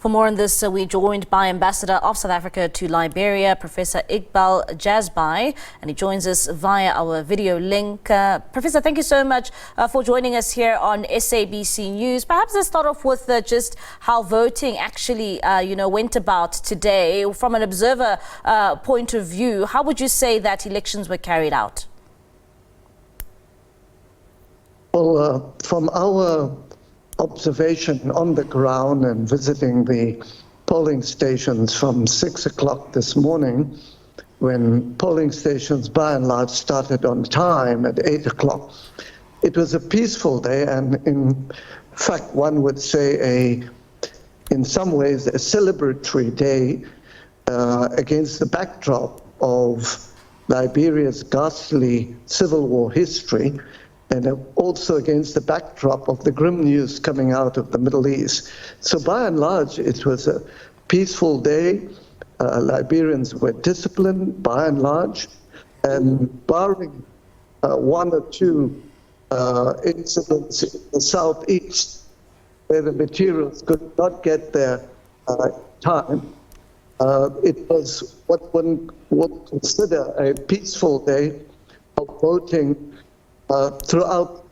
For more on this, we're joined by Ambassador of South Africa to Liberia, Professor Iqbal Jhazbhay, and he joins us via our video link. Professor, thank you so much for joining us here on SABC News. Perhaps let's start off with just how voting actually, went about today. From an observer point of view, how would you say that elections were carried out? Well, from our observation on the ground and visiting the polling stations from 6 o'clock this morning, when polling stations by and large started on time at 8 o'clock, it was a peaceful day, and in fact one would say in some ways a celebratory day against the backdrop of Liberia's ghastly civil war history, and also against the backdrop of the grim news coming out of the Middle East. So by and large, it was a peaceful day. Liberians were disciplined by and large, and barring one or two incidents in the southeast where the materials could not get there time, it was what one would consider a peaceful day of voting throughout.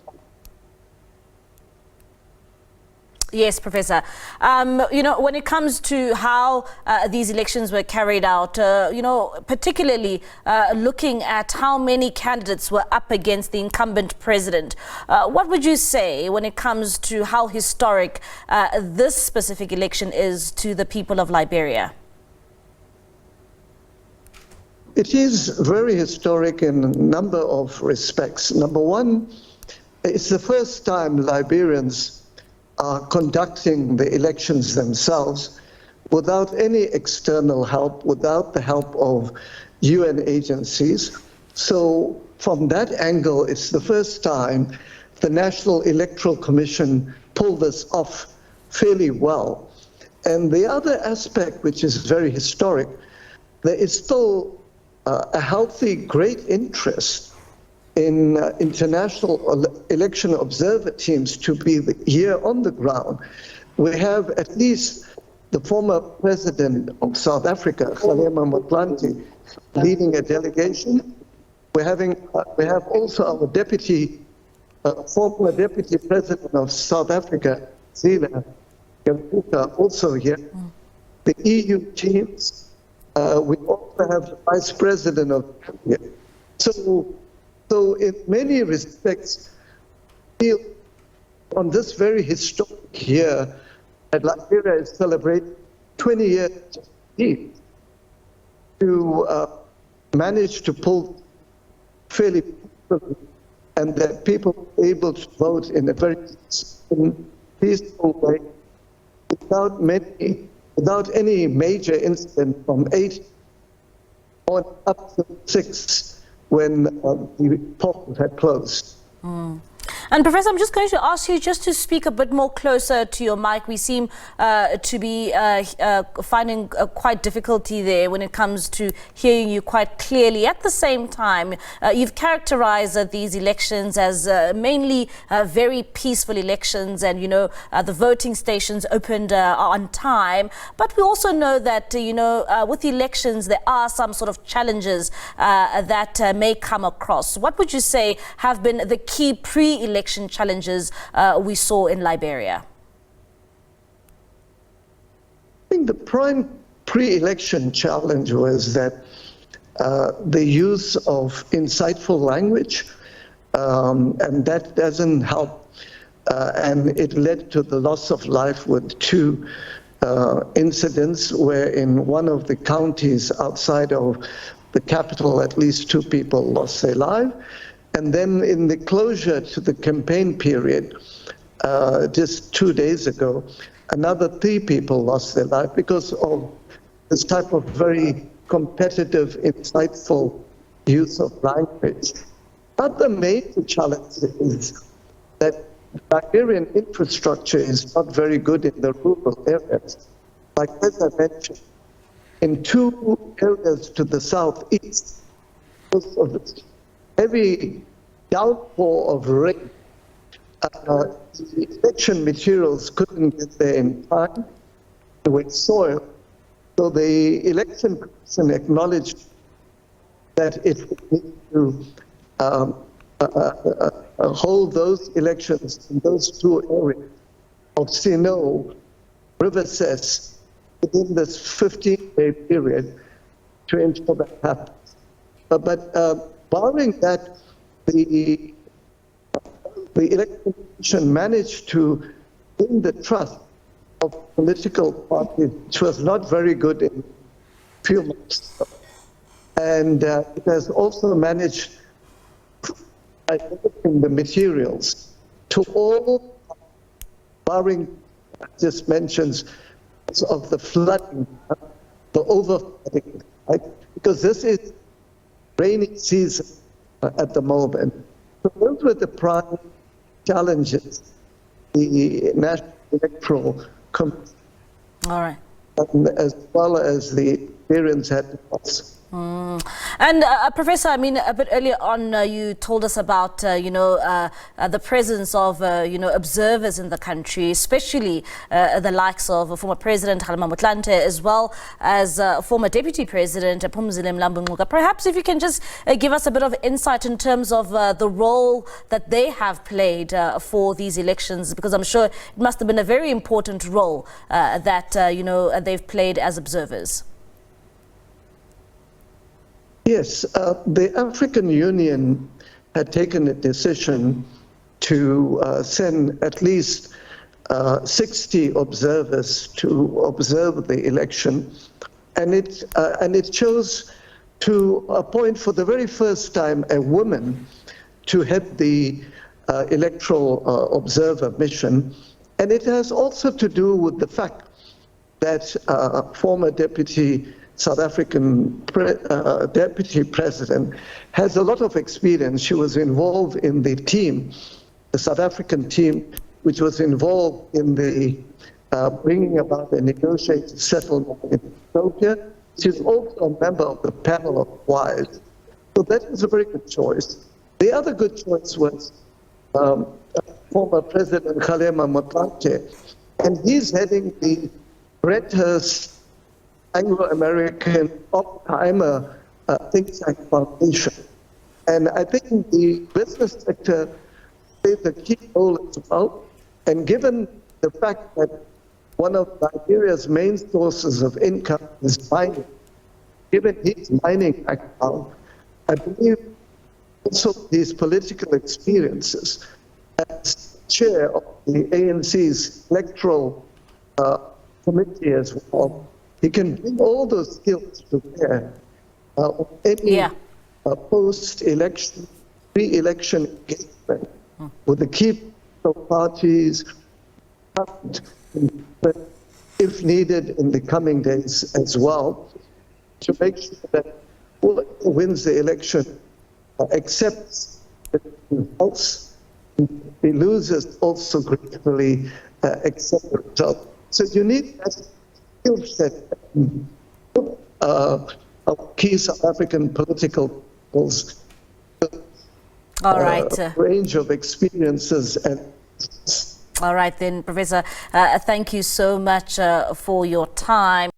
Yes, Professor. When it comes to how these elections were carried out, particularly looking at how many candidates were up against the incumbent president, what would you say when it comes to how historic this specific election is to the people of Liberia? It is very historic in a number of respects. Number one, it's the first time Liberians are conducting the elections themselves without any external help, without the help of UN agencies. So from that angle, it's the first time the National Electoral Commission pulled this off fairly well. And the other aspect, which is very historic, there is still a healthy, great interest in international election observer teams to be here on the ground. We have at least the former president of South Africa, Kgalema Motlanthe, leading a delegation. We have also our former deputy president of South Africa, Zila Gampuka, also here. The EU teams. We also have the Vice President of India. So in many respects, on this very historic year, that Liberia is celebrating 20 years to manage to pull fairly and that people are able to vote in a very peaceful way without any major incident from 8 on up to 6 when the polls had closed. And Professor, I'm just going to ask you just to speak a bit more closer to your mic. We seem to be finding quite difficulty there when it comes to hearing you quite clearly. At the same time, you've characterized these elections as mainly very peaceful elections, and the voting stations opened on time. But we also know that with elections there are some sort of challenges that may come across. What would you say have been the key pre-election challenges we saw in Liberia? I think the prime pre-election challenge was that the use of insightful language, and that doesn't help, and it led to the loss of life with 2 incidents where in one of the counties outside of the capital at least 2 people lost their life. And then in the closure to the campaign period, just 2 days ago, another 3 people lost their life because of this type of very competitive, insightful use of language. But the major challenge is that Liberian infrastructure is not very good in the rural areas. Like as I mentioned, in 2 areas to the southeast, because of the heavy downpour of rain, the election materials couldn't get there in time. with soil. So the election commission acknowledged that it would need to hold those elections in those two areas of Sino, River Cess, within this 15-day period to ensure that happens. But barring that, the election commission managed to win the trust of political parties, which was not very good in a few months. And it has also managed identifying the materials to all, barring just mentions of the flooding, the overflooding, right? Because this is rainy season at the moment. So those were the prime challenges the National Electoral Commission, All right. as well as the Liberians had to pass. And Professor, I mean, a bit earlier on, you told us about, the presence of, observers in the country, especially the likes of former President Kgalema Motlanthe, as well as former Deputy President Phumzile Mlambo-Ngcuka. Perhaps if you can just give us a bit of insight in terms of the role that they have played for these elections, because I'm sure it must have been a very important role that, they've played as observers. Yes, the African Union had taken a decision to send at least 60 observers to observe the election, and it chose to appoint for the very first time a woman to head the electoral observer mission. And it has also to do with the fact that former South African Deputy President has a lot of experience. She was involved in the team, the South African team, which was involved in the bringing about a negotiated settlement in Ethiopia. She's also a member of the panel of wives. So that was a very good choice. The other good choice was former President Kgalema Motlanthe, and he's heading the Redhurst Anglo-American Oppenheimer think tank foundation. And I think the business sector plays a key role as well. And given the fact that one of Liberia's main sources of income is mining, given his mining background, I believe also his political experiences as chair of the ANC's electoral committee as well, he can bring all those skills to bear on any post-election, pre-election engagement with the key parties, if needed in the coming days as well, to make sure that whoever wins the election accepts the results. The losers also gratefully accept the result. So you need that skill set of key South African political peoples, all right. Range of experiences and. All right then, Professor, thank you so much for your time.